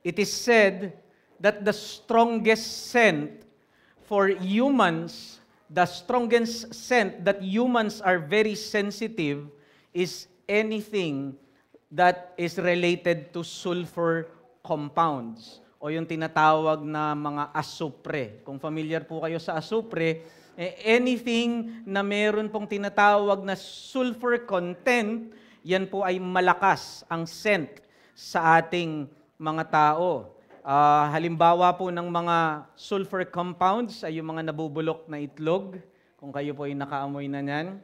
It is said that the strongest scent for humans, the strongest scent that humans are very sensitive is anything that is related to sulfur compounds o yung tinatawag na mga asupre. Kung familiar po kayo sa asupre, anything na meron pong tinatawag na sulfur content, yan po ay malakas ang scent sa ating mga tao. Halimbawa po ng mga sulfur compounds ay yung mga nabubulok na itlog, kung kayo po ay nakaamoy na yan.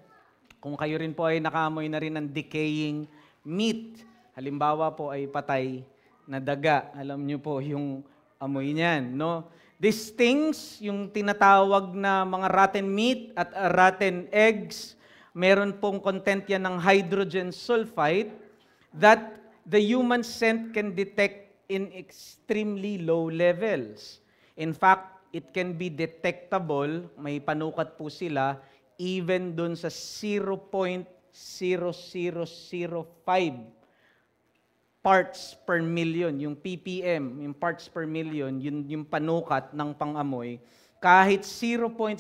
Kung kayo rin po ay nakaamoy na rin ng decaying meat, halimbawa po ay patay na daga. Alam niyo po yung amoy niyan, no? These things, yung tinatawag na mga rotten meat at rotten eggs, meron pong content yan ng hydrogen sulfide that the human scent can detect in extremely low levels. In fact, it can be detectable, may panukat po sila, even dun sa 0.0005 parts per million, yung ppm, yung parts per million, yun yung panukat ng pangamoy. Kahit 0.0005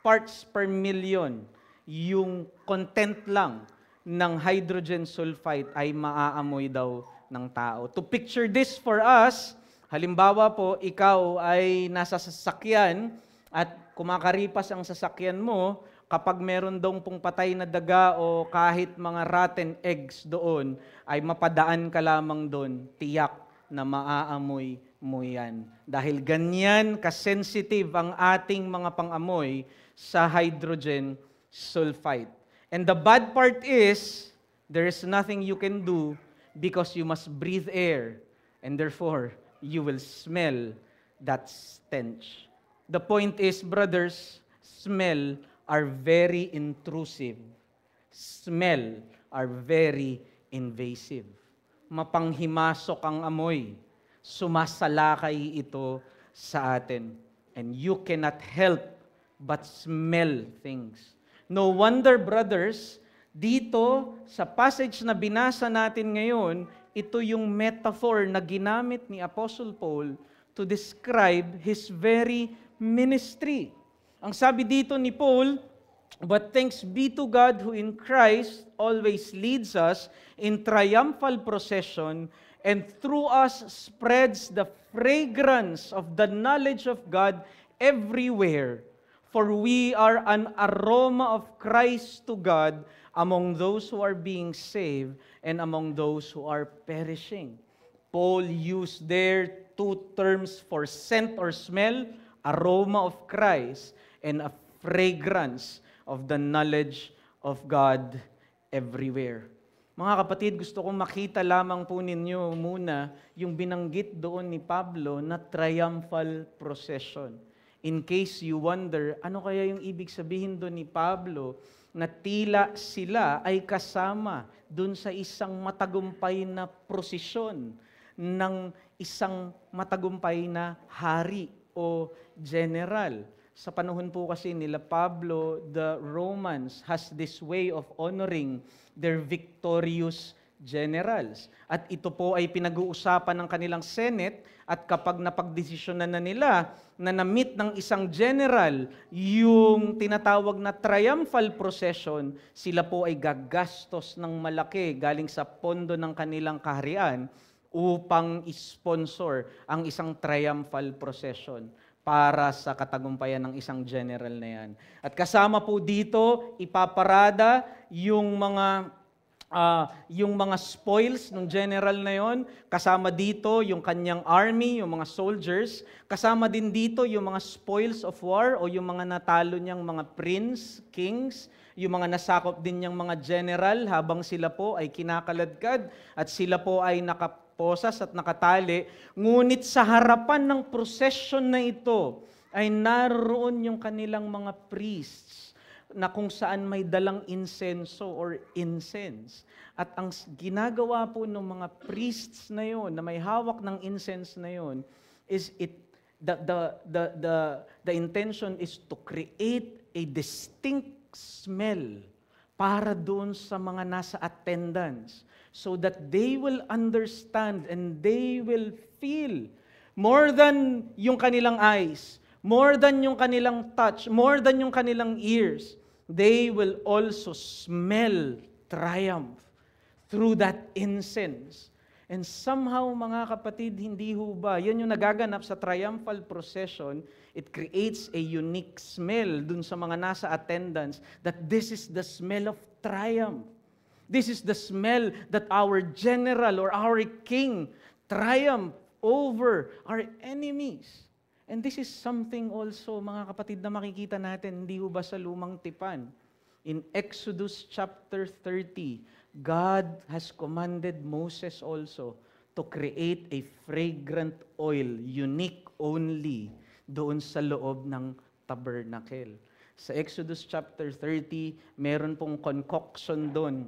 parts per million, yung content lang ng hydrogen sulfide ay maaamoy daw ng tao. To picture this for us, halimbawa po, ikaw ay nasa sasakyan at kumakaripas ang sasakyan mo, kapag meron daw pong patay na daga o kahit mga rotten eggs doon, ay mapadaan ka lamang doon, tiyak na maaamoy mo yan. Dahil ganyan kasensitive ang ating mga pangamoy sa hydrogen sulfide. And the bad part is, there is nothing you can do because you must breathe air, and therefore, you will smell that stench. The point is, brothers, smell are very intrusive. Smell are very invasive. Mapanghimasok ang amoy. Sumasalakay ito sa atin. And you cannot help but smell things. No wonder, brothers, dito sa passage na binasa natin ngayon, ito yung metaphor na ginamit ni Apostle Paul to describe his very ministry. Ang sabi dito ni Paul, "But thanks be to God who in Christ always leads us in triumphal procession and through us spreads the fragrance of the knowledge of God everywhere. For we are an aroma of Christ to God among those who are being saved and among those who are perishing." Paul used there two terms for scent or smell, aroma of Christ and a fragrance of the knowledge of God everywhere. Mga kapatid, gusto kong makita lamang po ninyo muna yung binanggit doon ni Pablo na triumphal procession. In case you wonder, ano kaya yung ibig sabihin doon ni Pablo na tila sila ay kasama doon sa isang matagumpay na prosesyon ng isang matagumpay na hari o general. Sa panahon po kasi nila Pablo, the Romans has this way of honoring their victorious generals. At ito po ay pinag-uusapan ng kanilang Senate at kapag napagdesisyonan na nila na na-meet ng isang general yung tinatawag na triumphal procession, sila po ay gagastos ng malaki galing sa pondo ng kanilang kaharian upang sponsor ang isang triumphal procession para sa katagumpayan ng isang general na yan. At kasama po dito, ipaparada yung mga spoils ng general na yon. Kasama dito yung kanyang army, yung mga soldiers. Kasama din dito yung mga spoils of war o yung mga natalo niyang mga prince, kings, yung mga nasakop din niyang mga general habang sila po ay kinakaladkad at sila po ay nakaposas at nakatali. Ngunit sa harapan ng procession na ito ay naroon yung kanilang mga priests na kung saan may dalang insenso or incense. At ang ginagawa po ng mga priests na yon, na may hawak ng incense na yon, is the intention is to create a distinct smell para doon sa mga nasa attendance. so that they will understand and they will feel more than yung kanilang eyes, more than yung kanilang touch, more than yung kanilang ears. They will also smell triumph through that incense. And somehow, mga kapatid, hindi ho ba, yan yung nagaganap sa triumphal procession, it creates a unique smell dun sa mga nasa attendance that this is the smell of triumph. This is the smell that our general or our king triumphed over our enemies. And this is something also, mga kapatid, na makikita natin, hindi ho ba sa lumang tipan? In Exodus chapter 30, God has commanded Moses also to create a fragrant oil, unique only doon sa loob ng tabernacle. Sa Exodus chapter 30, meron pong concoction doon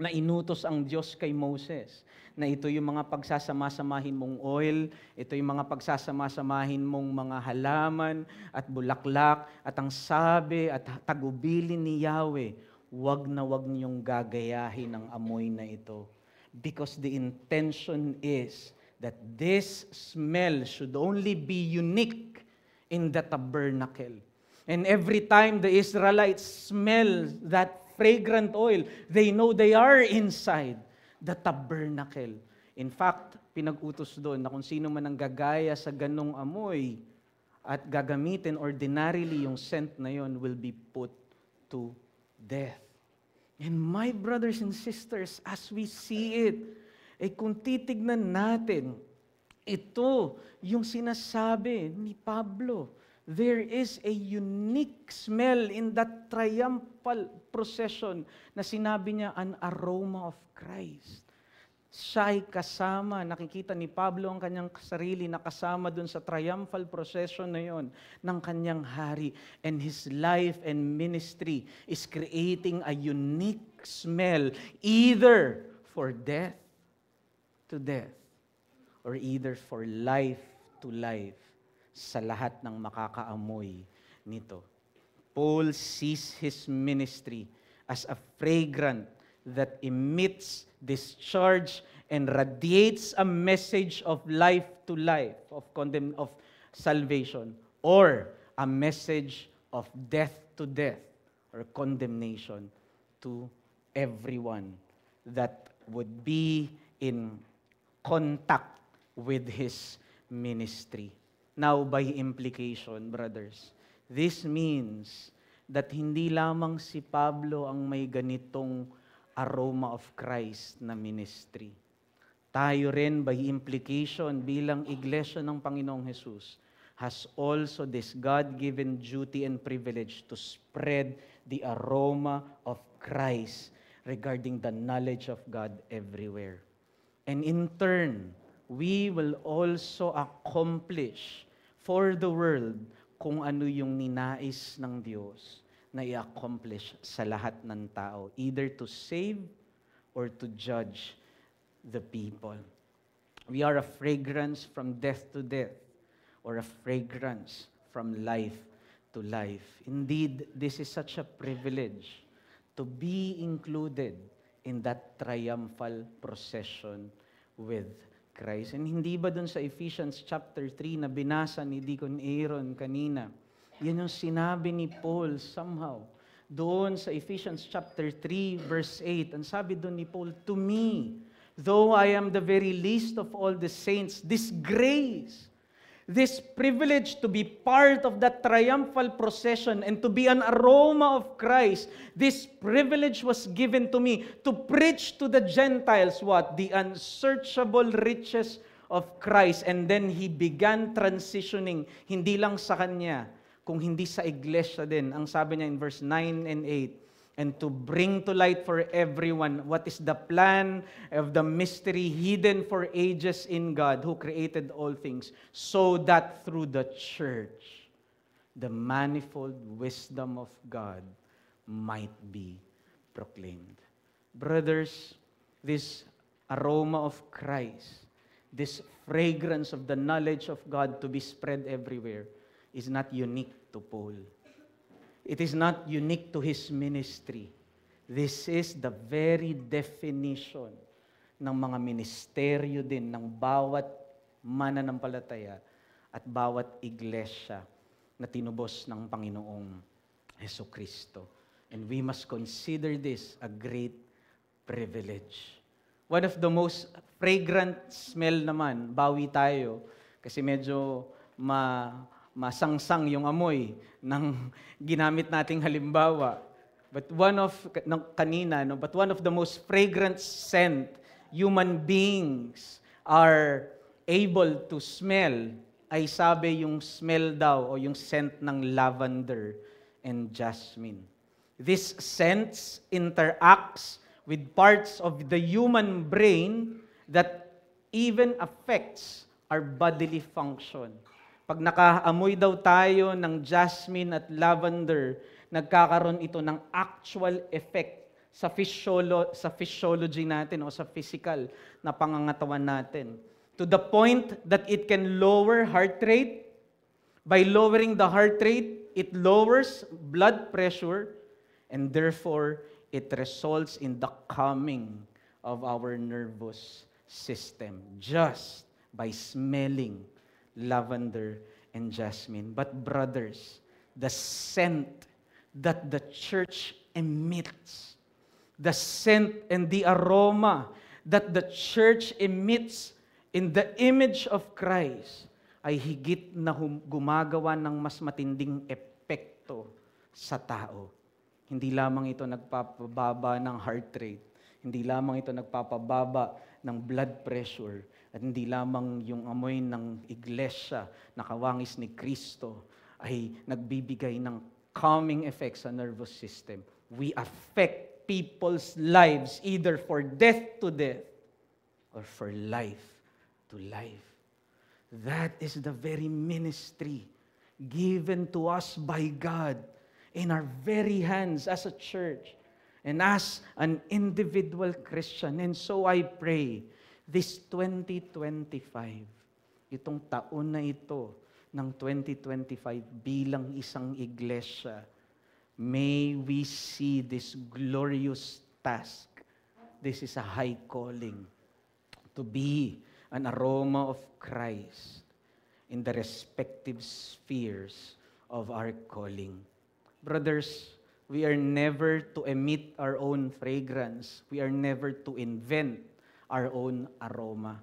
na inutos ang Diyos kay Moses, na ito yung mga pagsasama-samahin mong oil, ito yung mga pagsasama-samahin mong mga halaman at bulaklak, at ang sabi at tagubilin ni Yahweh, wag na wag niyong gagayahin ang amoy na ito. Because the intention is that this smell should only be unique in the tabernacle. And every time the Israelites smell that fragrant oil, they know they are inside the tabernacle. In fact, pinag-utos doon na kung sino man ang gagaya sa ganong amoy at gagamitin ordinarily yung scent na yon will be put to death. And my brothers and sisters, as we see it, kung titignan natin, ito yung sinasabi ni Pablo. There is a unique smell in that triumphal procession na sinabi niya, an aroma of Christ. Siya ay kasama, nakikita ni Pablo ang kanyang sarili na kasama dun sa triumphal procession na yon ng kanyang hari. And his life and ministry is creating a unique smell either for death to death or either for life to life sa lahat ng makakaamoy nito. Paul sees his ministry as a fragrant that emits, discharge, and radiates a message of life to life, of salvation, or a message of death to death, or condemnation to everyone that would be in contact with his ministry. Now, by implication, brothers, this means that hindi lamang si Pablo ang may ganitong aroma of Christ na ministry. Tayo rin, by implication, bilang iglesia ng Panginoong Jesus, has also this God-given duty and privilege to spread the aroma of Christ regarding the knowledge of God everywhere. And in turn, we will also accomplish for the world kung ano yung ninais ng Diyos na i-accomplish sa lahat ng tao, either to save or to judge the people. We are a fragrance from death to death, or a fragrance from life to life. Indeed, this is such a privilege to be included in that triumphal procession with Christ. And hindi ba dun sa Ephesians chapter 3 na binasa ni Deacon Aaron kanina, yan yung sinabi ni Paul somehow. Doon sa Ephesians chapter 3 verse 8, ang sabi doon ni Paul, to me, though I am the very least of all the saints, this grace, this privilege to be part of that triumphal procession and to be an aroma of Christ, this privilege was given to me to preach to the Gentiles what? The unsearchable riches of Christ. And then he began transitioning, hindi lang sa kanya, kung hindi sa iglesia din. Ang sabi niya in verse 9 and 8, and to bring to light for everyone what is the plan of the mystery hidden for ages in God who created all things, so that through the church, the manifold wisdom of God might be proclaimed. Brothers, this aroma of Christ, this fragrance of the knowledge of God to be spread everywhere is not unique to Paul. It is not unique to his ministry. This is the very definition ng mga ministeryo din ng bawat mananampalataya at bawat iglesia na tinubos ng Panginoong Hesukristo. And we must consider this a great privilege. One of the most fragrant smell naman, bawi tayo, kasi medyo masangsang yung amoy ng ginamit nating halimbawa. But one of the most fragrant scent human beings are able to smell ay sabi yung smell daw o yung scent ng lavender and jasmine. This scent interacts with parts of the human brain that even affects our bodily function. Pag nakaamoy daw tayo ng jasmine at lavender, nagkakaroon ito ng actual effect sa physiology natin o sa physical na pangangatawan natin. To the point that it can lower heart rate. By lowering the heart rate, it lowers blood pressure, and therefore, it results in the calming of our nervous system just by smelling lavender and jasmine. But brothers, the scent that the church emits, the scent and the aroma that the church emits in the image of Christ ay higit na gumagawa ng mas matinding epekto sa tao. Hindi lamang ito nagpapababa ng heart rate, hindi lamang ito nagpapababa ng blood pressure, at hindi lamang yung amoy ng iglesia na kawangis ni Kristo ay nagbibigay ng calming effect sa nervous system. We affect people's lives either for death to death or for life to life. That is the very ministry given to us by God in our very hands as a church and as an individual Christian. And so I pray, this 2025, itong taon na ito ng 2025 bilang isang iglesia, may we see this glorious task. This is a high calling to be an aroma of Christ in the respective spheres of our calling. Brothers, we are never to emit our own fragrance. We are never to invent our own aroma,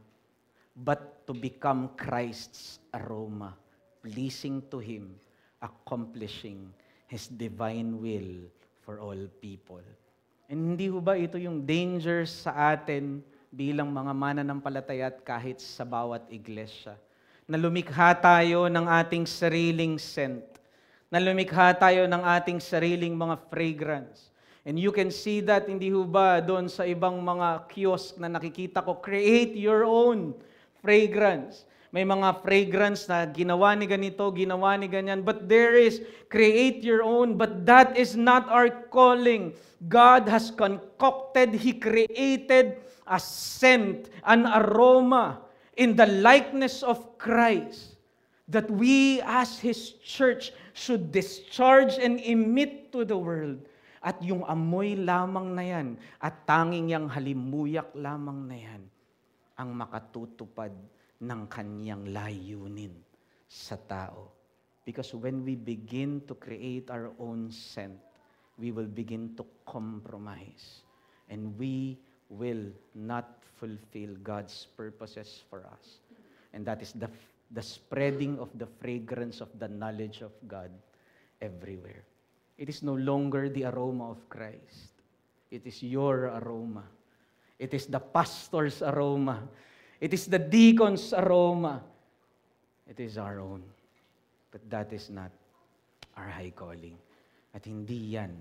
but to become Christ's aroma, pleasing to Him, accomplishing His divine will for all people. And hindi ho ba ito yung dangers sa atin bilang mga mananampalataya at kahit sa bawat iglesia? Na lumikha tayo ng ating sariling scent, na lumikha tayo ng ating sariling mga fragrance. And you can see that, hindi ho ba, doon sa ibang mga kiosk na nakikita ko, create your own fragrance. May mga fragrance na ginawa ni ganito, ginawa ni ganyan. But there is, create your own. But that is not our calling. God has concocted, He created a scent, an aroma in the likeness of Christ that we as His church should discharge and emit to the world. At yung amoy lamang na yan, at tanging yang halimuyak lamang na yan, ang makatutupad ng kanyang layunin sa tao. Because when we begin to create our own scent, we will begin to compromise. And we will not fulfill God's purposes for us. And that is the spreading of the fragrance of the knowledge of God everywhere. It is no longer the aroma of Christ. It is your aroma. It is the pastor's aroma. It is the deacon's aroma. It is our own. But that is not our high calling. At hindi yan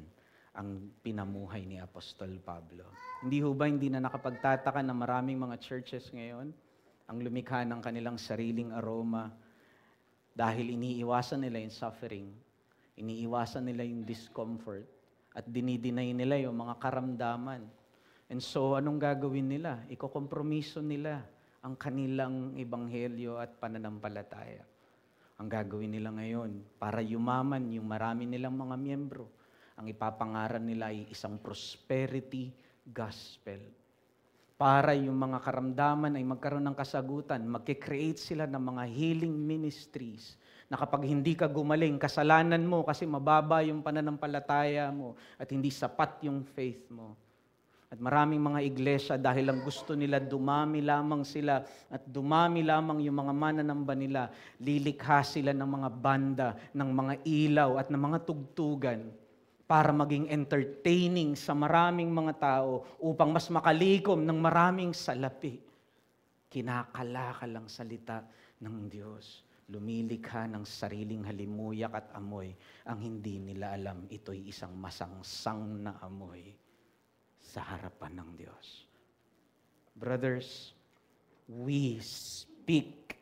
ang pinamuhay ni Apostol Pablo. Hindi ho ba hindi na nakapagtataka na maraming mga churches ngayon ang lumikha ng kanilang sariling aroma dahil iniiwasan nila yung suffering, iniiwasan nila yung discomfort, at dinidinay nila yung mga karamdaman. And so, anong gagawin nila? Ikokompromiso nila ang kanilang ebanghelyo at pananampalataya. Ang gagawin nila ngayon, para yumaman yung marami nilang mga miyembro, ang ipapangaran nila ay isang prosperity gospel. para yung mga karamdaman ay magkaroon ng kasagutan. Magkikreate sila ng mga healing ministries na kapag hindi ka gumaling, kasalanan mo kasi mababa yung pananampalataya mo at hindi sapat yung faith mo. At maraming mga iglesia dahil lang gusto nila dumami lamang sila at dumami lamang yung mga mananamba nila, lilikha sila ng mga banda, ng mga ilaw at ng mga tugtugan para maging entertaining sa maraming mga tao upang mas makalikom ng maraming salapi. Kinakalakalang salita ng Diyos. Lumilikha ng sariling halimuyak at amoy ang hindi nila alam ito'y isang masangsang na amoy sa harapan ng Diyos. Brothers, we speak.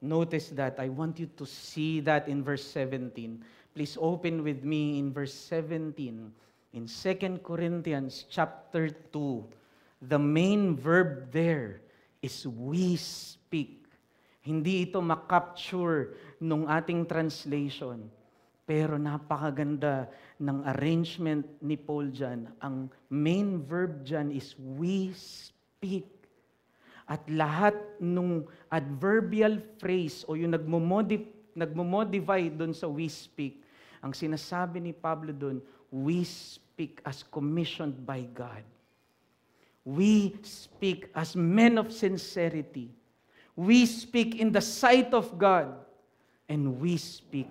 Notice that. I want you to see that in verse 17. Please open with me in verse 17. In 2 Corinthians chapter 2, the main verb there is we speak. Hindi ito makapture nung ating translation. Pero napakaganda ng arrangement ni Paul dyan. Ang main verb dyan is we speak. At lahat nung adverbial phrase o yung nagmo-modify doon sa we speak, ang sinasabi ni Pablo doon, we speak as commissioned by God. We speak as men of sincerity. We speak in the sight of God. And we speak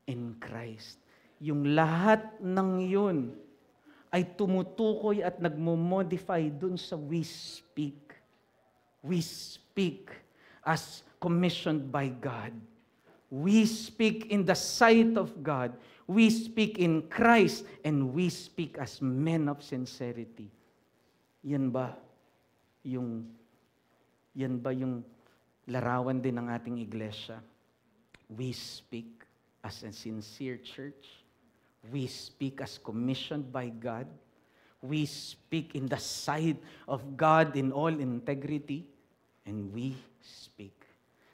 in Christ. Yung lahat ng yun ay tumutukoy at nagmo-modify dun sa we speak. We speak as commissioned by God. We speak in the sight of God. We speak in Christ. And we speak as men of sincerity. Yan ba yung larawan din ng ating iglesia? We speak as a sincere church. We speak as commissioned by God. We speak in the sight of God in all integrity. And we speak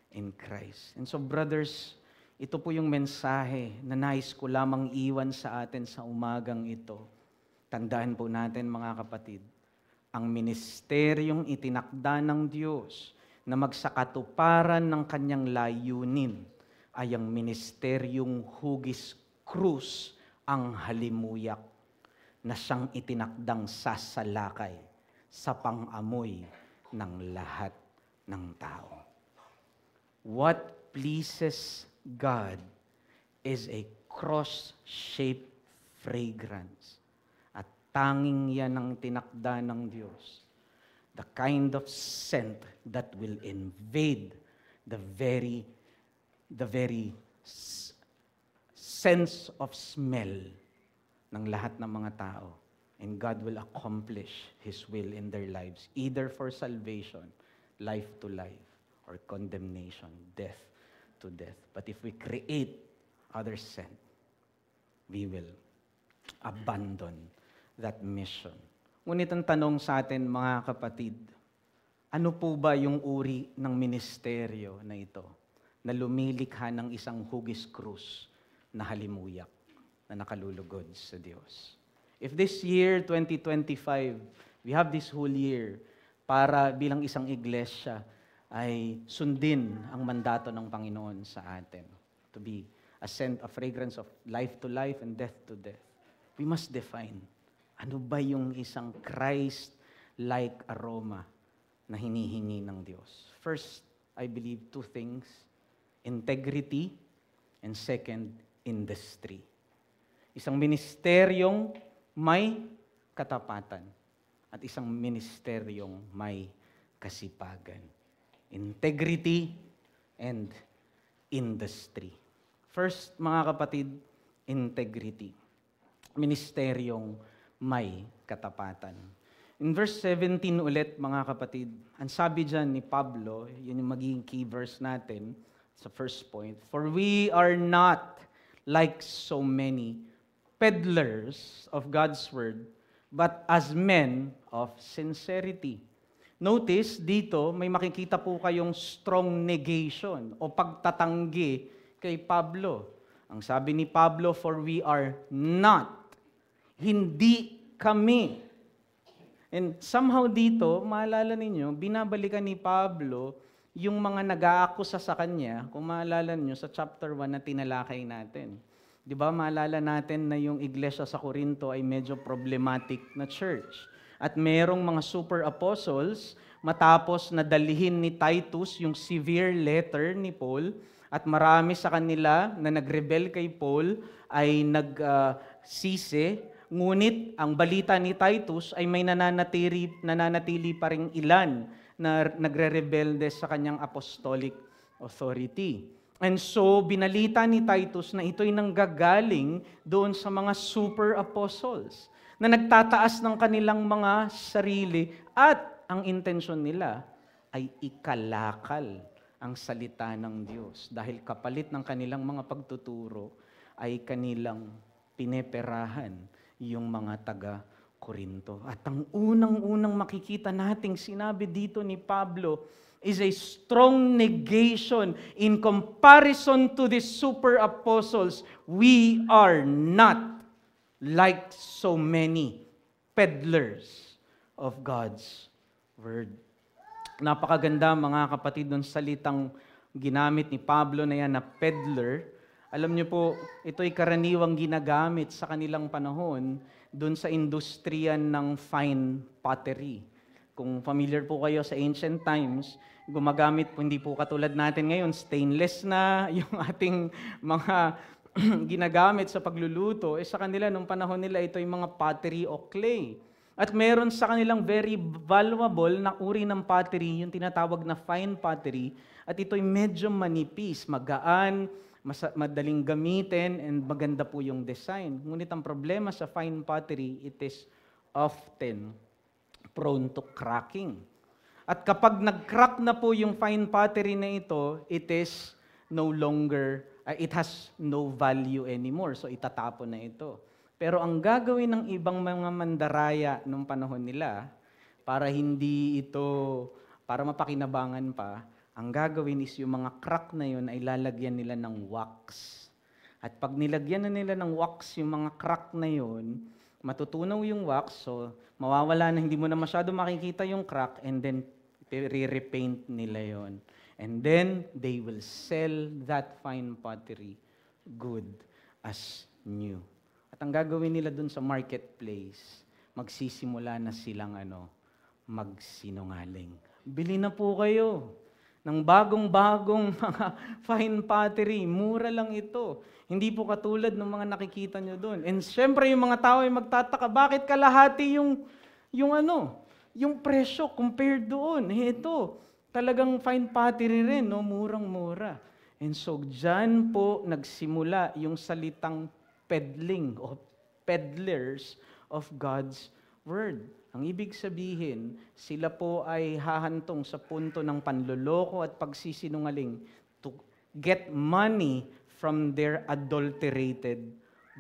in Christ. And so brothers, ito po yung mensahe na nais ko lamang iwan sa atin sa umagang ito. Tandaan po natin mga kapatid, ang ministeryong itinakda ng Diyos na magsakatuparan ng kanyang layunin ay ang ministeryong hugis krus ang halimuyak na siyang itinakdang sasalakay sa pang-amoy ng lahat ng tao. What pleases God is a cross-shaped fragrance. At tanging yan ang tinakda ng Diyos. The kind of scent that will invade the very sense of smell ng lahat ng mga tao. And God will accomplish His will in their lives, either for salvation, life to life, or condemnation, death to death. But if we create other scent, we will abandon that mission. Ngunit ang tanong sa atin, mga kapatid, ano po ba yung uri ng ministeryo na ito? Na lumilikha ng isang hugis krus na halimuyak na nakalulugod sa Diyos. If this year, 2025, we have this whole year para bilang isang iglesia ay sundin ang mandato ng Panginoon sa atin. To be a scent, a fragrance of life to life and death to death. We must define, ano ba yung isang Christ-like aroma na hinihingi ng Diyos? First, I believe two things. Integrity, and second, industry. Isang ministeryong may katapatan at isang ministeryong may kasipagan. Integrity and industry. First, mga kapatid, integrity. Ministeryong may katapatan. In verse 17 ulit, mga kapatid, ang sabi dyan ni Pablo, yun yung magiging key verse natin, sa first point, for we are not like so many peddlers of God's word, but as men of sincerity. Notice, dito, may makikita po kayong strong negation o pagtatanggi kay Pablo. Ang sabi ni Pablo, for we are not, hindi kami. And somehow dito, maalala ninyo, binabalikan ni Pablo yung mga nag-aakusa sa kanya, kung maalala niyo sa chapter 1 na tinalakay natin. Di ba, maalala natin na yung iglesia sa Corinto ay medyo problematic na church. At merong mga super apostles, matapos na dalihin ni Titus yung severe letter ni Paul, at marami sa kanila na nagrebel kay Paul ay nagsisi, ngunit ang balita ni Titus ay may nananatili pa ring ilan na nagre-rebelde sa kanyang apostolic authority. And so, binalita ni Titus na ito'y nanggagaling doon sa mga super apostles na nagtataas ng kanilang mga sarili at ang intensyon nila ay ikalakal ang salita ng Diyos. Dahil kapalit ng kanilang mga pagtuturo ay kanilang pineperahan yung mga taga-Korinto. At ang unang-unang makikita nating sinabi dito ni Pablo is a strong negation in comparison to the super apostles. We are not like so many peddlers of God's word. Napakaganda mga kapatid ng salitang ginamit ni Pablo na yan na peddler. Alam niyo po, ito'y karaniwang ginagamit sa kanilang panahon doon sa industriya ng fine pottery. Kung familiar po kayo sa ancient times, gumagamit po, hindi po katulad natin ngayon, stainless na yung ating mga ginagamit sa pagluluto. Sa kanila, nung panahon nila, ito yung mga pottery o clay. At meron sa kanilang very valuable na uri ng pottery, yung tinatawag na fine pottery, at ito'y medyo manipis, magaan, madaling gamitin, and maganda po yung design. Ngunit ang problema sa fine pottery, it is often prone to cracking. At kapag nag-crack na po yung fine pottery na ito, it is no longer, it has no value anymore. So itatapon na ito. Pero ang gagawin ng ibang mga mandaraya nung panahon nila, para hindi ito, para mapakinabangan pa, ang gagawin is yung mga crack na yun ay lalagyan nila ng wax. At pag nilagyan na nila ng wax yung mga crack na yun, matutunaw yung wax, so mawawala na, hindi mo na masyado makikita yung crack, and then re-repaint nila yon. And then they will sell that fine pottery good as new. At ang gagawin nila dun sa marketplace, magsisimula na silang magsinungaling. Bili na po kayo ng bagong-bagong mga fine pottery. Mura lang ito. Hindi po katulad ng mga nakikita nyo doon. And syempre yung mga tao ay magtataka, bakit kalahati yung presyo compared doon? Ito, talagang fine pottery rin, no? Murang-mura. And so, dyan po nagsimula yung salitang peddling o peddlers of God's Word. Ang ibig sabihin, sila po ay hahantong sa punto ng panloloko at pagsisinungaling to get money from their adulterated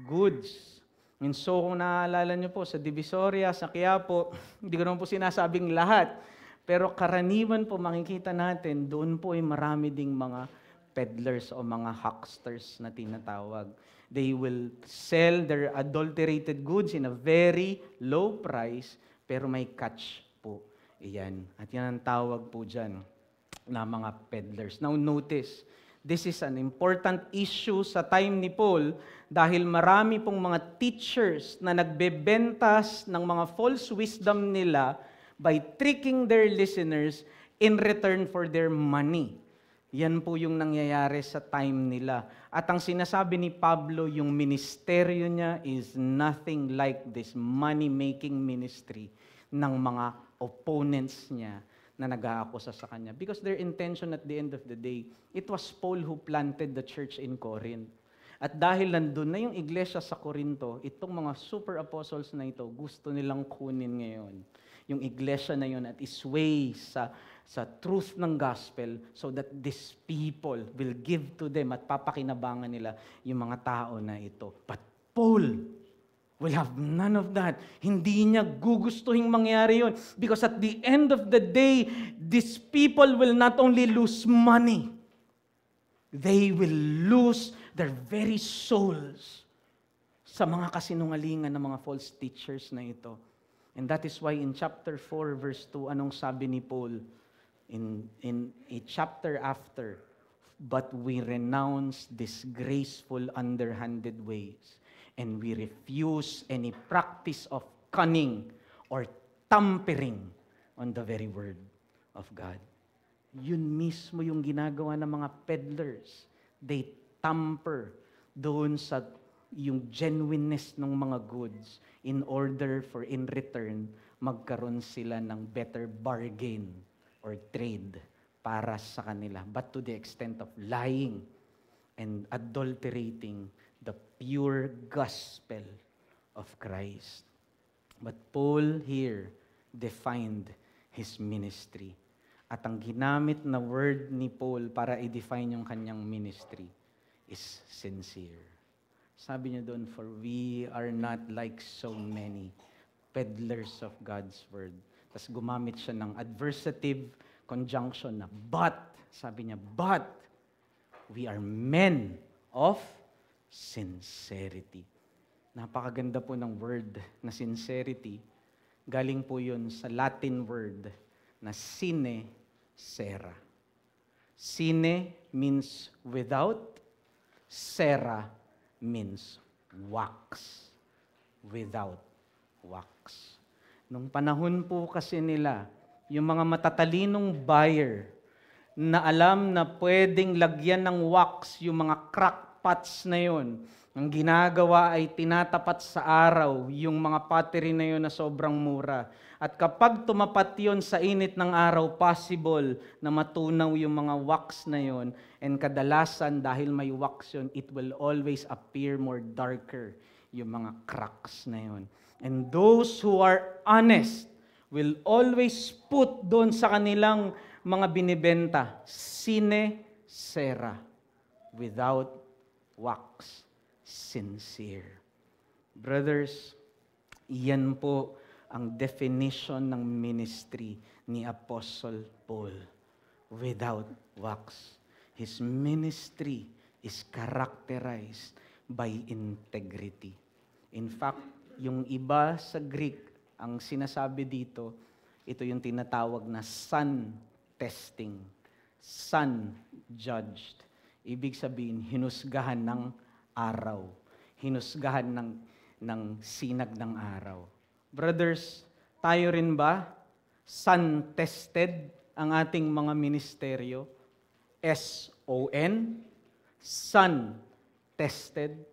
goods. And so, kung naaalala nyo po, sa Divisoria, sa Quiapo, hindi ko naman po sinasabing lahat, pero karaniwan po makikita natin, doon po ay marami ding mga peddlers o mga hucksters na tinatawag. They will sell their adulterated goods in a very low price, pero may catch po iyan. At yan ang tawag po dyan na mga peddlers. Now notice, this is an important issue sa time ni Paul dahil marami pong mga teachers na nagbebentas ng mga false wisdom nila by tricking their listeners in return for their money. Yan po yung nangyayari sa time nila. At ang sinasabi ni Pablo, yung ministeryo niya is nothing like this money-making ministry ng mga opponents niya na nag-aakusa sa kanya. Because their intention at the end of the day, it was Paul who planted the church in Corinth. At dahil nandun na yung iglesia sa Corinto, itong mga super apostles na ito, gusto nilang kunin ngayon yung iglesia na yun at isway sa truth ng gospel so that these people will give to them at papakinabangan nila yung mga tao na ito. But Paul will have none of that. Hindi niya gugustuhin mangyari yun because at the end of the day, these people will not only lose money, they will lose their very souls sa mga kasinungalingan ng mga false teachers na ito. And that is why in chapter 4, verse 2, anong sabi ni Paul? In a chapter after, but we renounce disgraceful underhanded ways, and we refuse any practice of cunning or tampering on the very word of God. Yun mismo yung ginagawa ng mga peddlers. They tamper doon sa yung genuineness ng mga goods in order for in return magkaroon sila ng better bargain or trade para sa kanila, but to the extent of lying and adulterating the pure gospel of Christ. But Paul here defined his ministry. At ang ginamit na word ni Paul para i-define yung kanyang ministry is sincere. Sabi niya doon, for we are not like so many peddlers of God's word. Tapos gumamit siya ng adversative conjunction na but, sabi niya, but we are men of sincerity. Napakaganda po ng word na sincerity. Galing po yun sa Latin word na sine cera. Sine means without, cera means wax. Without wax. Nung panahon po kasi nila, yung mga matatalinong buyer na alam na pwedeng lagyan ng wax yung mga crackpots na yun, ang ginagawa ay tinatapat sa araw yung mga pottery na yun na sobrang mura. At kapag tumapat yun sa init ng araw, possible na matunaw yung mga wax na yun. And kadalasan, dahil may wax yun, it will always appear more darker yung mga cracks na yun. And those who are honest will always put doon sa kanilang mga binibenta, sine cera, without wax, sincere. Brothers, yan po ang definition ng ministry ni Apostle Paul, without wax. His ministry is characterized by integrity. In fact, yung iba sa Greek, ang sinasabi dito, ito yung tinatawag na sun testing. Sun judged. Ibig sabihin, hinusgahan ng araw. Hinusgahan ng sinag ng araw. Brothers, tayo rin ba sun tested ang ating mga ministeryo? S-O-N? Sun tested.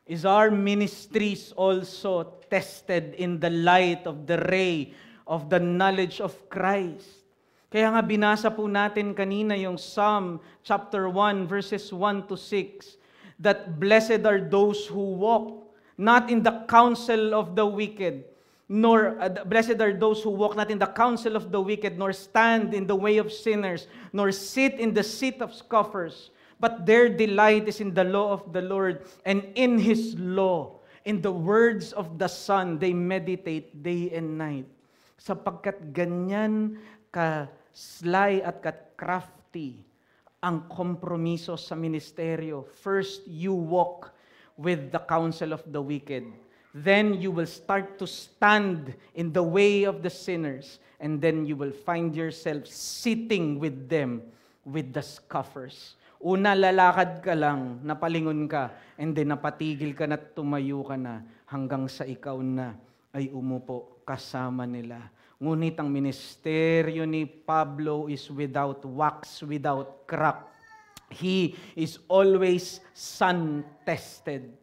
Is our ministries also tested in the light of the ray of the knowledge of Christ? Kaya nga binasa po natin kanina yung Psalm chapter 1 verses 1 to 6, that blessed are those who walk not in the counsel of the wicked, nor blessed are those who walk not in the counsel of the wicked, nor stand in the way of sinners, nor sit in the seat of scoffers. But their delight is in the law of the Lord, and in His law, in the words of the Son, they meditate day and night. Sapagkat ganyan ka-sly at ka-crafty ang kompromiso sa ministeryo. First, you walk with the counsel of the wicked. Then you will start to stand in the way of the sinners, and then you will find yourself sitting with them, with the scoffers. Una, lalakad ka lang, napalingon ka, and then napatigil ka na, tumayo ka na, hanggang sa ikaw na ay umupo kasama nila. Ngunit ang ministeryo ni Pablo is without wax, without crack. He is always sun-tested.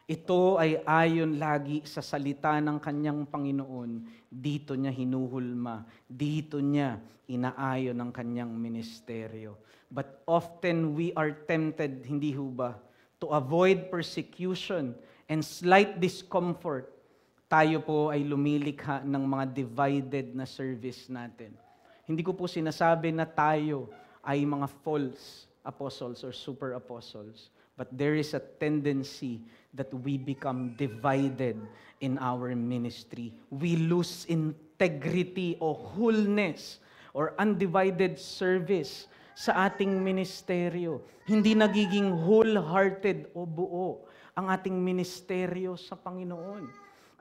Ito ay ayon lagi sa salita ng kanyang Panginoon. Dito niya hinuhulma, dito niya inaayon ang kanyang ministeryo. But often we are tempted, hindi ho ba, to avoid persecution and slight discomfort. Tayo po ay lumilikha ng mga divided na service natin. Hindi ko po sinasabi na tayo ay mga false apostles or super apostles. But there is a tendency that we become divided in our ministry. We lose integrity o wholeness or undivided service sa ating ministeryo. Hindi nagiging wholehearted o buo ang ating ministeryo sa Panginoon.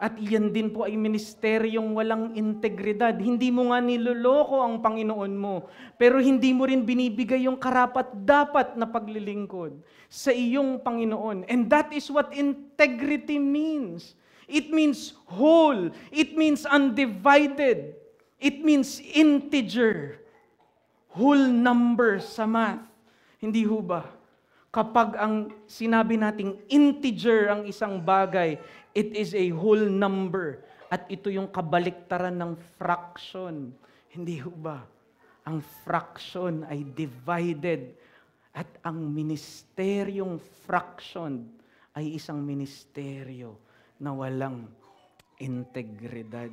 At iyan din po ay ministeryong walang integridad. Hindi mo nga niloloko ang Panginoon mo, pero hindi mo rin binibigay yung karapat-dapat na paglilingkod sa iyong Panginoon. And that is what integrity means. It means whole. It means undivided. It means integer. Whole number sa math. Hindi ho ba? Kapag ang sinabi nating integer ang isang bagay, it is a whole number. At ito yung kabaliktaran ng fraction. Hindi ho ba? Ang fraction ay divided. At ang ministeryong fraction ay isang ministeryo na walang integridad.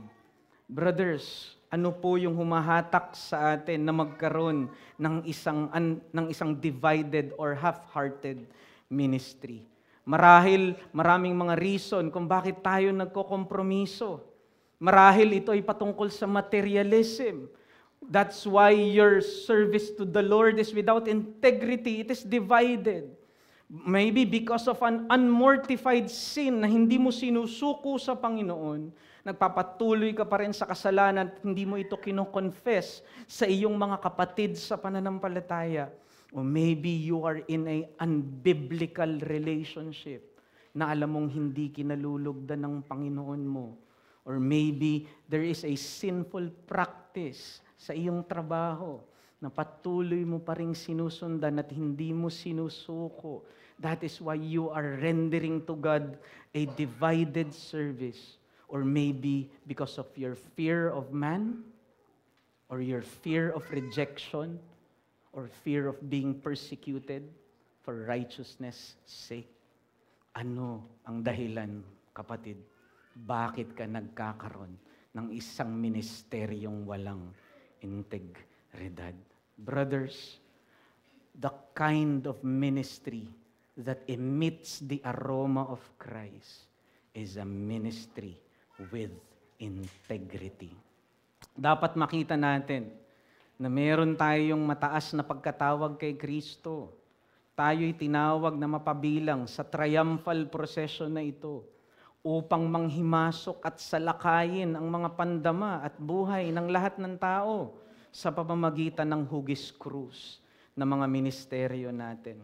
Brothers, ano po yung humahatak sa atin na magkaroon ng isang divided or half-hearted ministry? Marahil maraming mga reason kung bakit tayo nagkokompromiso. Marahil ito ay patungkol sa materialism. That's why your service to the Lord is without integrity. It is divided. Maybe because of an unmortified sin na hindi mo sinusuko sa Panginoon, nagpapatuloy ka pa rin sa kasalanan at hindi mo ito kino-confess sa iyong mga kapatid sa pananampalataya. Or maybe you are in a unbiblical relationship na alam mong hindi kinalulugdan ng Panginoon mo. Or maybe there is a sinful practice sa iyong trabaho na patuloy mo pa rin sinusundan at hindi mo sinusuko. That is why you are rendering to God a divided service. Or maybe because of your fear of man, or your fear of rejection, or fear of being persecuted for righteousness' sake. Ano ang dahilan, kapatid? Bakit ka nagkakaroon ng isang ministeryong walang integridad? Brothers, the kind of ministry that emits the aroma of Christ is a ministry with integrity. Dapat makita natin na meron tayong mataas na pagkatawag kay Kristo. Tayo'y tinawag na mapabilang sa triumphal procession na ito upang manghimasok at salakayin ang mga pandama at buhay ng lahat ng tao sa pamamagitan ng hugis krus na mga ministeryo natin.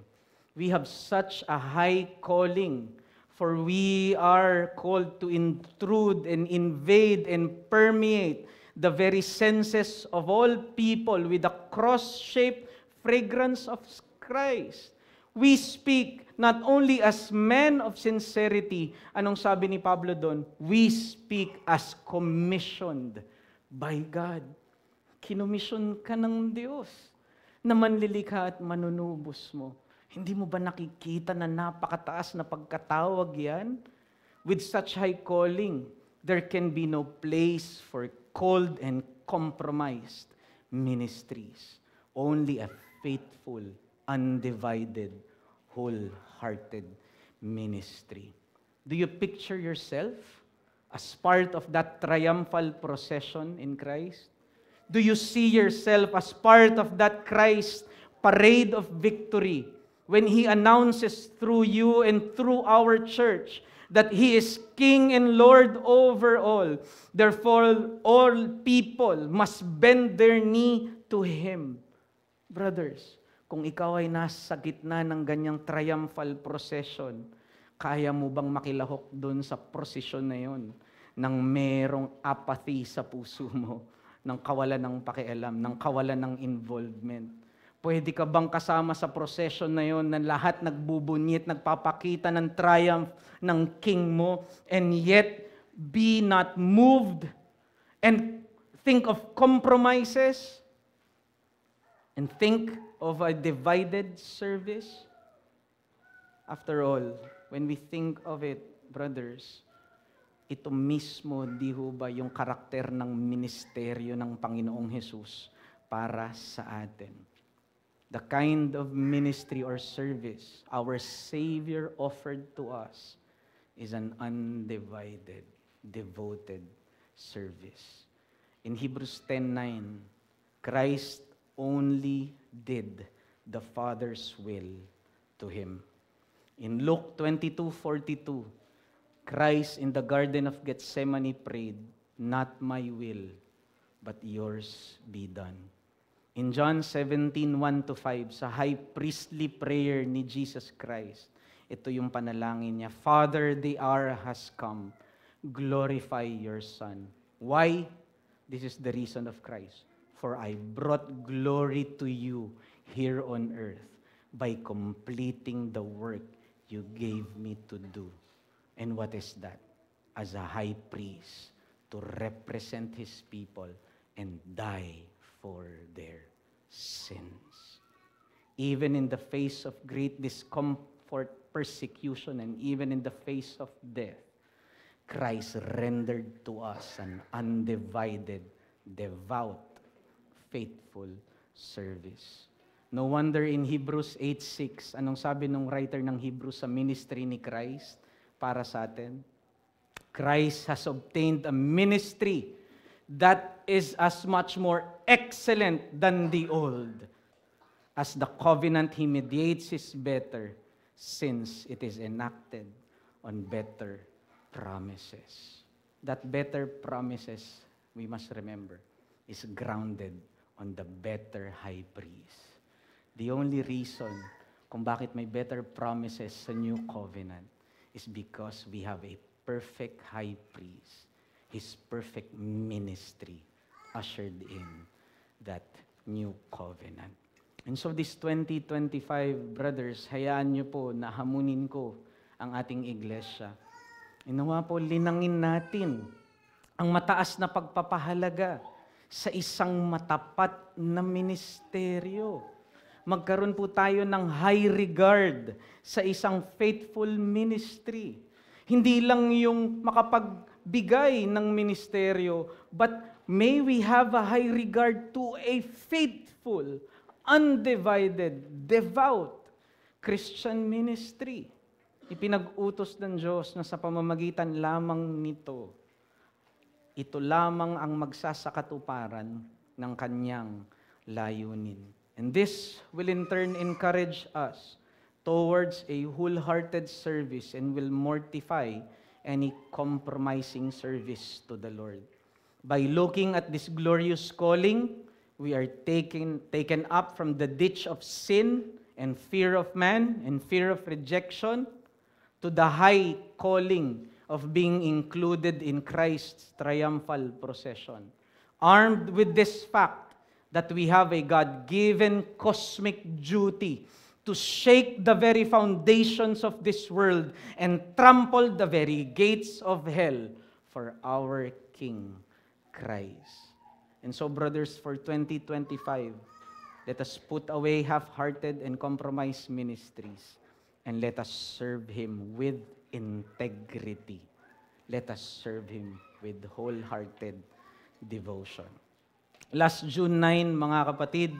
We have such a high calling, for we are called to intrude and invade and permeate the very senses of all people with the cross-shaped fragrance of Christ. We speak not only as men of sincerity. Anong sabi ni Pablo doon? We speak as commissioned by God. Kinomisyon ka ng Diyos na manlilikha at manunubos mo. Hindi mo ba nakikita na napakataas na pagkatawag yan? With such high calling, there can be no place for cold and compromised ministries. Only a faithful, undivided, wholehearted ministry. Do you picture yourself as part of that triumphal procession in Christ? Do you see yourself as part of that Christ parade of victory when He announces through you and through our church that He is King and Lord over all? Therefore, all people must bend their knee to Him. Brothers, kung ikaw ay nasa gitna ng ganyang triumphal procession, kaya mo bang makilahok doon sa prosesyon na yon nang merong apathy sa puso mo, ng kawalan ng pakialam, ng kawalan ng involvement? Pwede ka bang kasama sa procession na yon na lahat nagbubunyit, nagpapakita ng triumph ng king mo, and yet be not moved and think of compromises and think of a divided service? After all, when we think of it, brothers, ito mismo, di ho ba yung karakter ng ministeryo ng Panginoong Hesus para sa atin? The kind of ministry or service our Savior offered to us is an undivided, devoted service. In Hebrews 10:9, Christ only did the Father's will to Him. In Luke 22:42, Christ in the Garden of Gethsemane prayed, "Not my will, but yours be done." In John 17:1-5, sa high priestly prayer ni Jesus Christ, ito yung panalangin niya, "Father, the hour has come. Glorify your Son." Why? This is the reason of Christ. "For I brought glory to you here on earth by completing the work you gave me to do." And what is that? As a high priest, to represent his people and die for their sins. Even in the face of great discomfort, persecution, and even in the face of death, Christ rendered to us an undivided, devout, faithful service. No wonder in Hebrews 8:6, anong sabi ng writer ng Hebrews sa ministry ni Christ para sa atin? Christ has obtained a ministry that is as much more excellent than the old, as the covenant he mediates is better, since it is enacted on better promises. That better promises, we must remember, is grounded on the better high priest. The only reason kung bakit may better promises sa new covenant is because we have a perfect high priest. His perfect ministry ushered in that new covenant. And so this 2025, brothers, hayaan niyo po na hamunin ko ang ating iglesia. Inawa po, linangin natin ang mataas na pagpapahalaga sa isang matapat na ministeryo. Magkaroon po tayo ng high regard sa isang faithful ministry. Hindi lang yung makapagbigay ng ministeryo, but may we have a high regard to a faithful, undivided, devout Christian ministry. Ipinag-utos ng Diyos na sa pamamagitan lamang nito, ito lamang ang magsasakatuparan ng kanyang layunin. And this will in turn encourage us towards a wholehearted service and will mortify any compromising service to the Lord. By looking at this glorious calling, we are taken up from the ditch of sin and fear of man and fear of rejection to the high calling of being included in Christ's triumphal procession. Armed with this fact that we have a God-given cosmic duty to shake the very foundations of this world and trample the very gates of hell for our King Christ. And so, brothers, for 2025, let us put away half-hearted and compromised ministries and let us serve Him with integrity. Let us serve Him with wholehearted devotion. Last June 9, mga kapatid,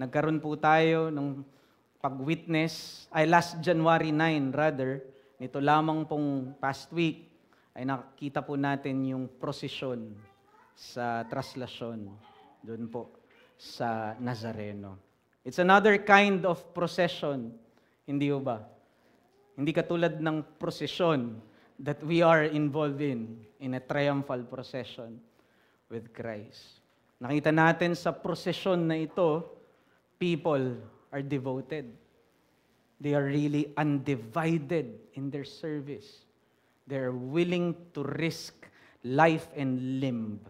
nagkaroon po tayo ng pag-witness, last January 9 rather, nito lamang pong past week, ay nakita po natin yung prosesyon sa traslasyon doon po sa Nazareno. It's another kind of procession, hindi ho ba? Hindi katulad ng prosesyon that we are involved in a triumphal procession with Christ. Nakita natin sa prosesyon na ito, people are devoted. They are really undivided in their service. They are willing to risk life and limb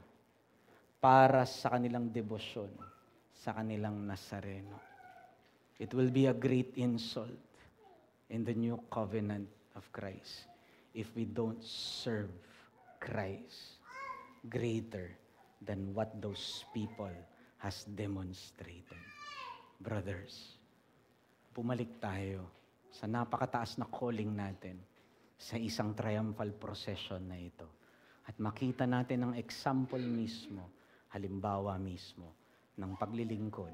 para sa kanilang debosyon, sa kanilang Nazareno. It will be a great insult in the new covenant of Christ if we don't serve Christ greater than what those people has demonstrated. Brothers, bumalik tayo sa napakataas na calling natin sa isang triumphal procession na ito. At makita natin ang example mismo, halimbawa mismo, ng paglilingkod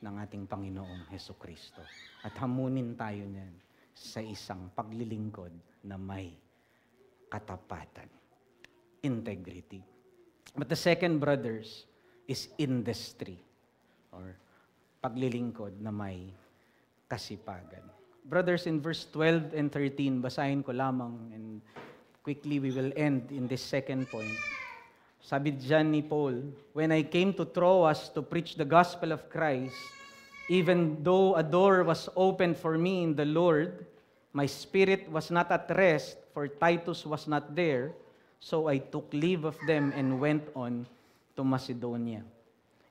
ng ating Panginoong Hesukristo. At hamunin tayo niyan sa isang paglilingkod na may katapatan, integrity. But the second, brothers, is industry, or paglilingkod na may kasipagan. Brothers, in verse 12 and 13, basahin ko lamang and Quickly, we will end in this second point. Sabi dyan ni Paul, when I came to Troas to preach the gospel of Christ, even though a door was opened for me in the Lord, my spirit was not at rest, for Titus was not there, so I took leave of them and went on to Macedonia.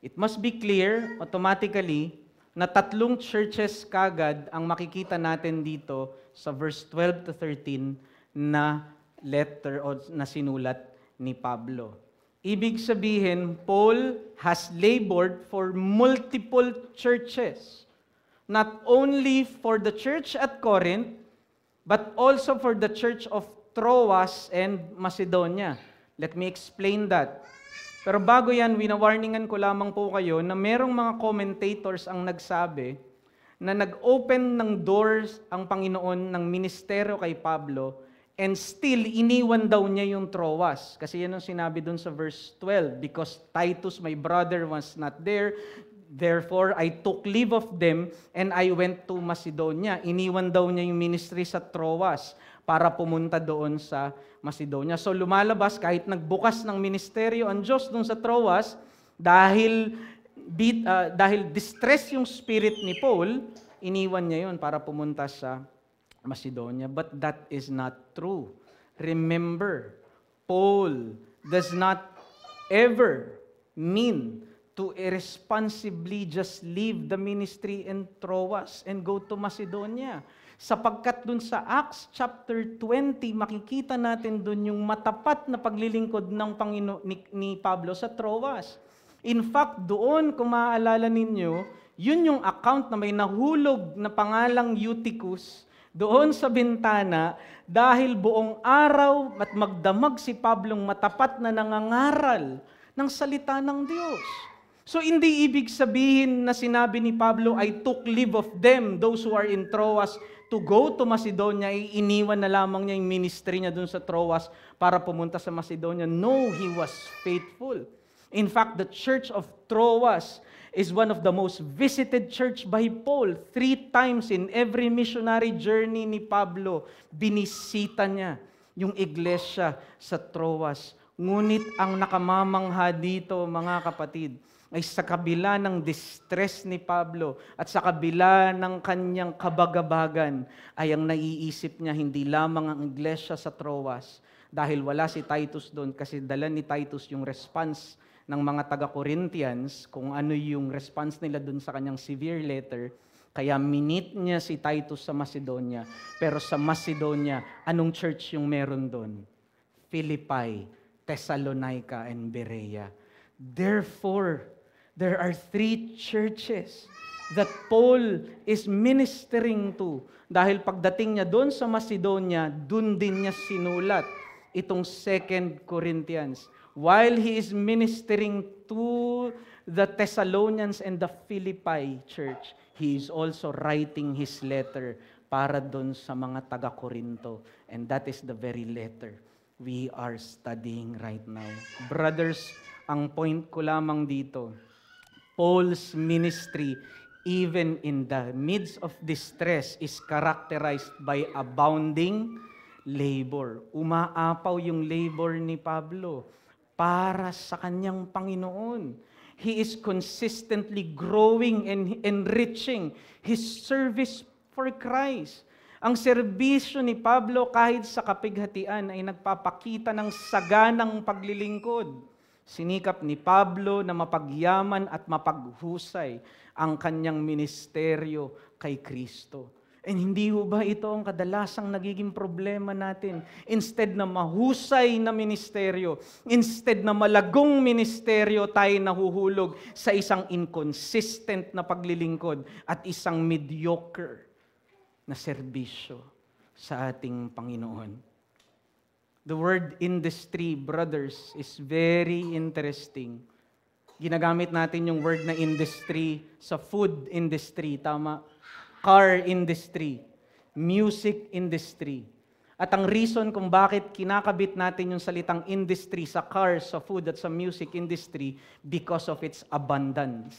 It must be clear, automatically, na 3 churches kagad ang makikita natin dito sa verse 12 to 13 na letter o na sinulat ni Pablo. Ibig sabihin, Paul has labored for multiple churches. Not only for the church at Corinth, but also for the church of Troas and Macedonia. Let me explain that. Pero bago yan, winawarningan ko lamang po kayo na merong mga commentators ang nagsabi na nag-open ng doors ang Panginoon ng ministeryo kay Pablo and still iniwan daw niya yung Troas. Kasi yan ang sinabi dun sa verse 12, because Titus, my brother, was not there, therefore I took leave of them and I went to Macedonia. Iniwan daw niya yung ministry sa Troas para pumunta doon sa Macedonia. So lumalabas kahit nagbukas ng ministeryo ang Diyos doon sa Troas, dahil distress yung spirit ni Paul, iniwan niya yun para pumunta sa Macedonia. But that is not true. Remember, Paul does not ever mean to irresponsibly just leave the ministry in Troas and go to Macedonia. Sapagkat dun sa Acts chapter 20, makikita natin dun yung matapat na paglilingkod ng Panginoon ni Pablo sa Troas. In fact, doon, kung maaalala ninyo, yun yung account na may nahulog na pangalang Eutychus doon sa bintana dahil buong araw at magdamag si Pablong matapat na nangangaral ng salita ng Diyos. So hindi ibig sabihin na sinabi ni Pablo, I took leave of them, those who are in Troas, to go to Macedonia, iniwan na lamang niya yung ministry niya dun sa Troas para pumunta sa Macedonia. No, he was faithful. In fact, the church of Troas is one of the most visited church by Paul. 3 times in every missionary journey ni Pablo, binisita niya yung iglesia sa Troas. Ngunit ang nakamamangha dito, mga kapatid, ay sa kabila ng distress ni Pablo at sa kabila ng kanyang kabagabagan, ay ang naiisip niya hindi lamang ang iglesia sa Troas, dahil wala si Titus doon, kasi dala ni Titus yung response ng mga taga-Corinthians, kung ano yung response nila doon sa kanyang severe letter, kaya minit niya si Titus sa Macedonia. Pero sa Macedonia, anong church yung meron doon? Philippi, Thessalonica, and Berea. Therefore, there are 3 churches that Paul is ministering to. Dahil pagdating niya doon sa Macedonia, doon din niya sinulat itong 2 Corinthians. While he is ministering to the Thessalonians and the Philippi church, he is also writing his letter para doon sa mga taga-Corinto. And that is the very letter we are studying right now. Brothers, ang point ko lamang dito, Paul's ministry, even in the midst of distress, is characterized by abounding labor. Umaapaw yung labor ni Pablo para sa kanyang Panginoon. He is consistently growing and enriching his service for Christ. Ang serbisyo ni Pablo kahit sa kapighatian ay nagpapakita ng saganang paglilingkod. Sinikap ni Pablo na mapagyaman at mapaghusay ang kanyang ministeryo kay Kristo. And hindi ho ba ito ang kadalasang nagiging problema natin? Instead na mahusay na ministeryo, instead na malagong ministeryo, tayo nahuhulog sa isang inconsistent na paglilingkod at isang mediocre na serbisyo sa ating Panginoon. The word industry, brothers, is very interesting. Ginagamit natin yung word na industry sa food industry, tama? Car industry, music industry. At ang reason kung bakit kinakabit natin yung salitang industry sa car, sa food at sa music industry, because of its abundance.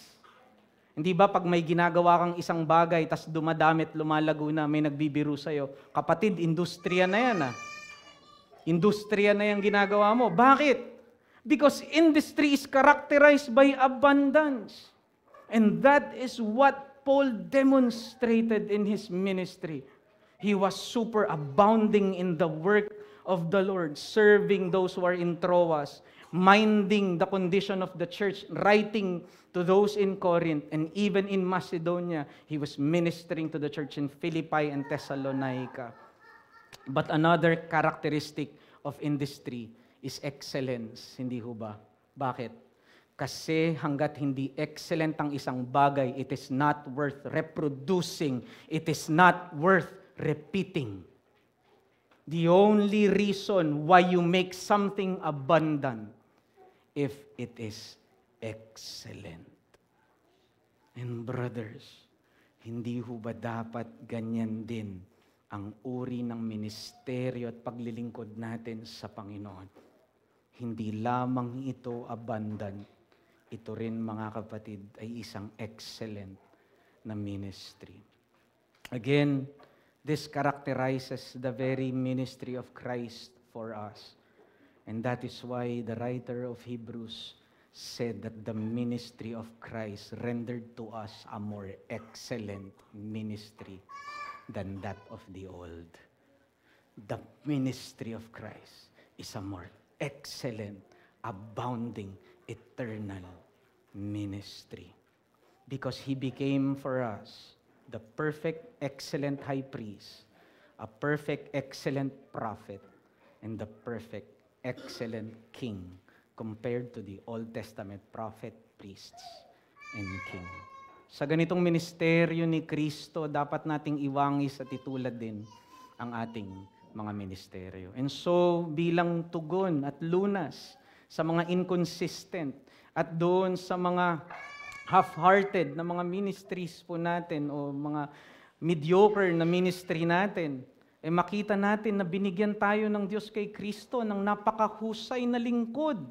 Hindi ba pag may ginagawa kang isang bagay, tas dumadamit, lumalago na, may nagbibiro sa'yo, kapatid, industriya na yan ah. Industriya na yung ginagawa mo. Bakit? Because industry is characterized by abundance. And that is what Paul demonstrated in his ministry. He was super abounding in the work of the Lord, serving those who are in Troas, minding the condition of the church, writing to those in Corinth, and even in Macedonia, he was ministering to the church in Philippi and Thessalonica. But another characteristic of industry is excellence, hindi ho ba? Bakit? Kasi hanggat hindi excellent ang isang bagay, it is not worth reproducing, it is not worth repeating. The only reason why you make something abundant, if it is excellent. And brothers, hindi ho ba dapat ganyan din ang uri ng ministeryo at paglilingkod natin sa Panginoon? Hindi lamang ito abundant, ito rin mga kapatid ay isang excellent na ministry. Again, this characterizes the very ministry of Christ for us. And that is why the writer of Hebrews said that the ministry of Christ rendered to us a more excellent ministry than that of the old. The ministry of Christ is a more excellent, abounding, eternal ministry. Because He became for us the perfect, excellent high priest, a perfect, excellent prophet, and the perfect, excellent king compared to the Old Testament prophet, priests, and king. Sa ganitong ministeryo ni Kristo, dapat nating iwangis at itulad din ang ating mga ministeryo. And so, bilang tugon at lunas sa mga inconsistent at doon sa mga half-hearted na mga ministries po natin o mga mediocre na ministry natin, makita natin na binigyan tayo ng Diyos kay Kristo ng napakahusay na lingkod.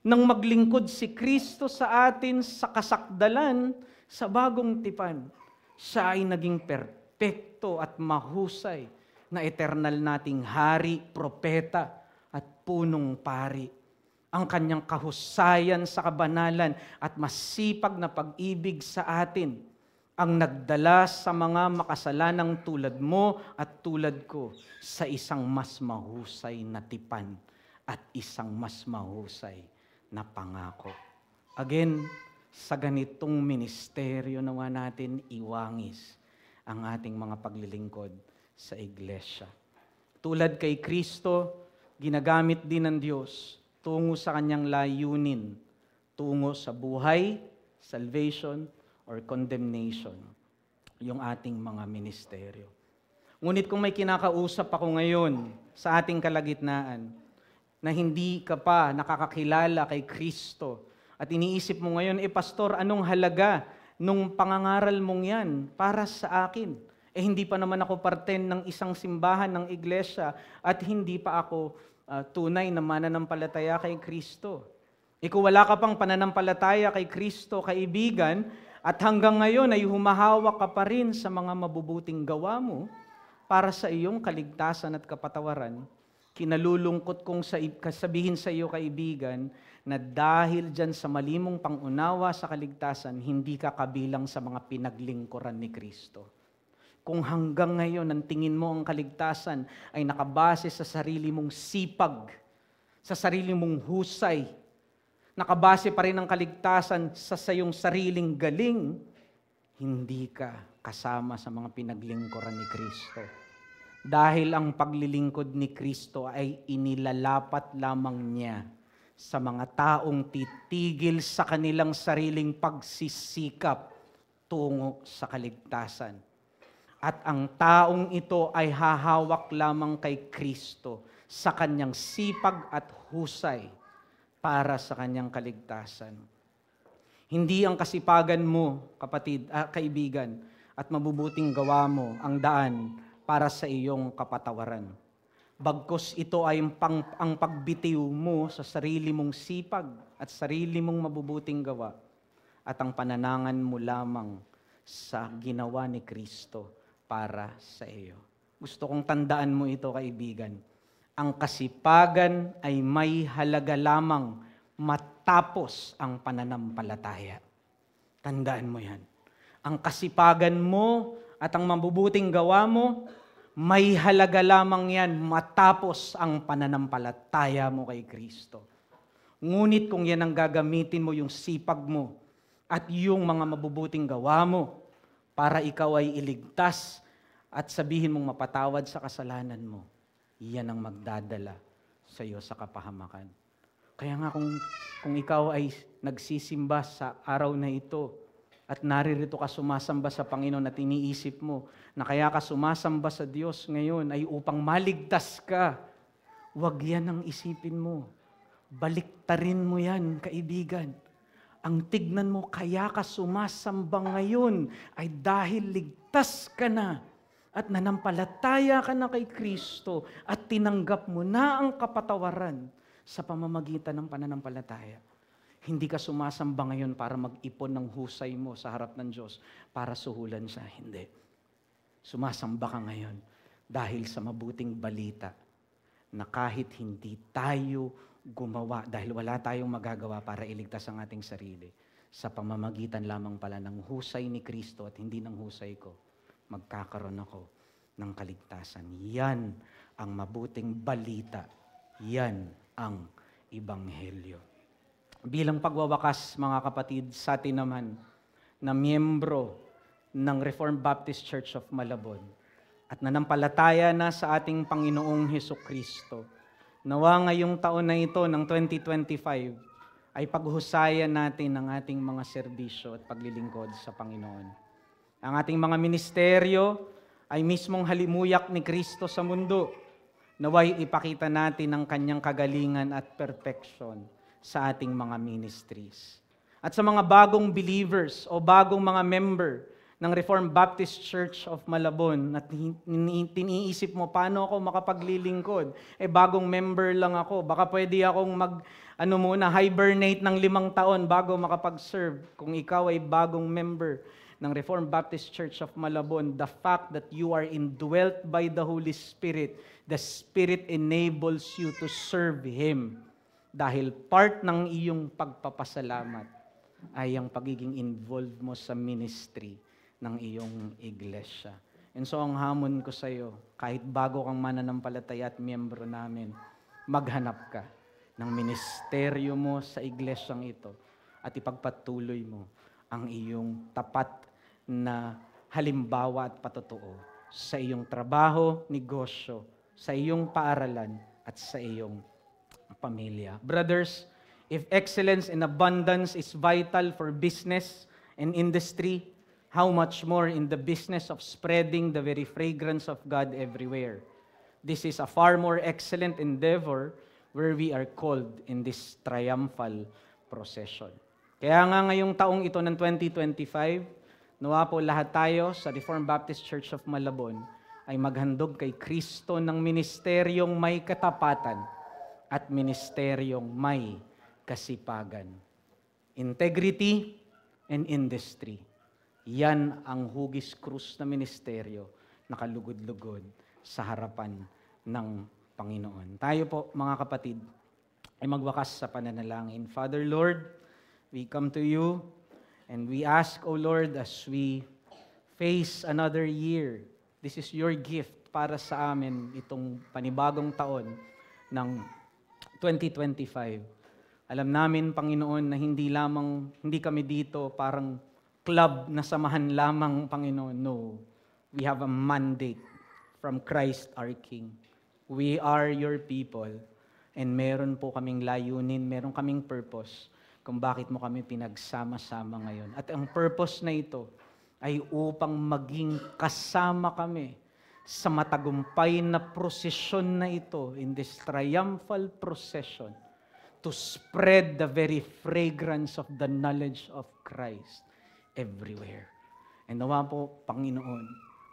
Nang maglingkod si Kristo sa atin sa kasakdalan, sa bagong tipan, siya ay naging perpekto at mahusay na eternal nating hari, propeta at punong pari. Ang kanyang kahusayan sa kabanalan at masipag na pag-ibig sa atin ang nagdala sa mga makasalanang tulad mo at tulad ko sa isang mas mahusay na tipan at isang mas mahusay na pangako. Again, sa ganitong ministeryo nawa natin iwangis ang ating mga paglilingkod sa iglesia. Tulad kay Kristo, ginagamit din ng Diyos tungo sa kanyang layunin, tungo sa buhay, salvation, or condemnation, yung ating mga ministeryo. Ngunit kung may kinakausap ako ngayon sa ating kalagitnaan, na hindi ka pa nakakakilala kay Kristo, at iniisip mo ngayon, pastor, anong halaga nung pangangaral mong yan para sa akin? Hindi pa naman ako parte ng isang simbahan ng iglesia at hindi pa ako tunay na mananampalataya kay Kristo. Kung wala ka pang pananampalataya kay Kristo, kaibigan, at hanggang ngayon ay humahawak ka pa rin sa mga mabubuting gawa mo para sa iyong kaligtasan at kapatawaran, kinalulungkot kong sabihin sa iyo, kaibigan, na dahil dyan sa malimong pangunawa sa kaligtasan, hindi ka kabilang sa mga pinaglingkuran ni Kristo. Kung hanggang ngayon ang tingin mo ang kaligtasan ay nakabase sa sarili mong sipag, sa sarili mong husay, nakabase pa rin ang kaligtasan sa iyong sariling galing, hindi ka kasama sa mga pinaglingkuran ni Kristo. Dahil ang paglilingkod ni Kristo ay inilalapat lamang niya sa mga taong titigil sa kanilang sariling pagsisikap tungo sa kaligtasan. At ang taong ito ay hahawak lamang kay Kristo sa kanyang sipag at husay para sa kanyang kaligtasan. Hindi ang kasipagan mo, kapatid, kaibigan, at mabubuting gawa mo ang daan para sa iyong kapatawaran. Bagkus ito ay ang pagbitiw mo sa sarili mong sipag at sarili mong mabubuting gawa at ang pananangan mo lamang sa ginawa ni Kristo para sa iyo. Gusto kong tandaan mo ito, kaibigan. Ang kasipagan ay may halaga lamang matapos ang pananampalataya. Tandaan mo yan. Ang kasipagan mo at ang mabubuting gawa mo, may halaga lamang yan matapos ang pananampalataya mo kay Kristo. Ngunit kung yan ang gagamitin mo, yung sipag mo at yung mga mabubuting gawa mo para ikaw ay iligtas at sabihin mong mapatawad sa kasalanan mo, yan ang magdadala sa iyo sa kapahamakan. Kaya nga kung ikaw ay nagsisimba sa araw na ito at naririto ka sumasamba sa Panginoon at iniisip mo na kaya ka sumasamba sa Diyos ngayon ay upang maligtas ka, huwag yan ang isipin mo. Baliktarin mo yan, kaibigan. Ang tignan mo, kaya ka sumasamba ngayon ay dahil ligtas ka na at nanampalataya ka na kay Kristo at tinanggap mo na ang kapatawaran sa pamamagitan ng pananampalataya. Hindi ka sumasamba ngayon para mag-ipon ng husay mo sa harap ng Diyos para suhulan siya. Hindi. Sumasamba ka ngayon dahil sa mabuting balita na kahit hindi tayo gumawa, dahil wala tayong magagawa para iligtas ang ating sarili, sa pamamagitan lamang pala ng husay ni Kristo at hindi ng husay ko, magkakaroon ako ng kaligtasan. Yan ang mabuting balita. Yan ang Ebanghelyo. Bilang pagwawakas, mga kapatid, sa atin naman na miyembro ng Reformed Baptist Church of Malabon at nanampalataya na sa ating Panginoong Hesukristo, nawa ngayong taon na ito ng 2025 ay paghusayan natin ang ating mga serbisyo at paglilingkod sa Panginoon. Ang ating mga ministeryo ay mismong halimuyak ni Kristo sa mundo. Naway ipakita natin ang kanyang kagalingan at perfection sa ating mga ministries. At sa mga bagong believers o bagong mga member ng Reformed Baptist Church of Malabon at tiniisip mo, paano ako makapaglilingkod? Bagong member lang ako. Baka pwede akong hibernate ng 5 taon bago makapag-serve. Kung ikaw ay bagong member ng Reformed Baptist Church of Malabon, the fact that you are indwelt by the Holy Spirit, the Spirit enables you to serve Him. Dahil part ng iyong pagpapasalamat ay ang pagiging involved mo sa ministry ng iyong iglesia. And so ang hamon ko sa iyo, kahit bago kang mananampalataya at miyembro namin, maghanap ka ng ministeryo mo sa iglesyang ito at ipagpatuloy mo ang iyong tapat na halimbawa at patotoo sa iyong trabaho, negosyo, sa iyong paaralan at sa iyong pamilya. Brothers, if excellence and abundance is vital for business and industry, how much more in the business of spreading the very fragrance of God everywhere. This is a far more excellent endeavor where we are called in this triumphal procession. Kaya nga ngayong taong ito ng 2025, nawa po lahat tayo sa Reformed Baptist Church of Malabon ay maghandog kay Kristo ng ministeryong may katapatan at ministeryong may kasipagan. Integrity and industry. Yan ang hugis krus na ministeryo na kalugod-lugod sa harapan ng Panginoon. Tayo po, mga kapatid, ay magwakas sa pananalangin. Father, Lord, we come to you and we ask, O Lord, as we face another year, this is your gift para sa amin itong panibagong taon ng 2025. Alam namin, Panginoon, na hindi kami dito parang club na samahan lamang, Panginoon. No, we have a mandate from Christ our King. We are your people and meron po kaming layunin, meron kaming purpose kung bakit mo kami pinagsama-sama ngayon. At ang purpose na ito ay upang maging kasama kami sa matagumpay na prosesyon na ito, in this triumphal procession, to spread the very fragrance of the knowledge of Christ everywhere. And nawa po, Panginoon,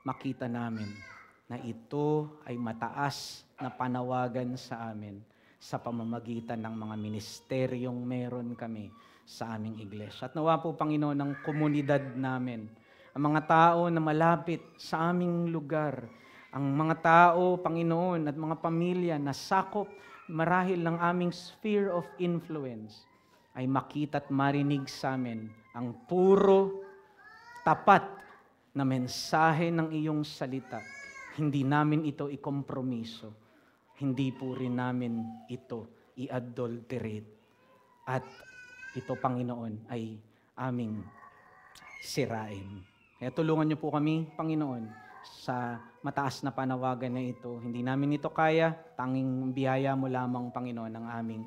makita namin na ito ay mataas na panawagan sa amin sa pamamagitan ng mga ministeryong meron kami sa aming iglesia. At nawa po, Panginoon, ng komunidad namin, ang mga tao na malapit sa aming lugar, Ang mga tao, Panginoon, at mga pamilya na sakop marahil ng aming sphere of influence ay makita at marinig sa amin ang puro, tapat na mensahe ng iyong salita. Hindi namin ito ikompromiso. Hindi po rin namin ito i-adulterate. At ito, Panginoon, ay aming sirain. Kaya tulungan niyo po kami, Panginoon, sa mataas na panawagan na ito. Hindi namin ito kaya, tanging biyaya mo lamang, Panginoon, ang aming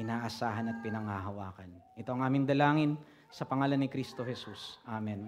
inaasahan at pinanghahawakan. Ito ang aming dalangin sa pangalan ni Kristo Jesus. Amen.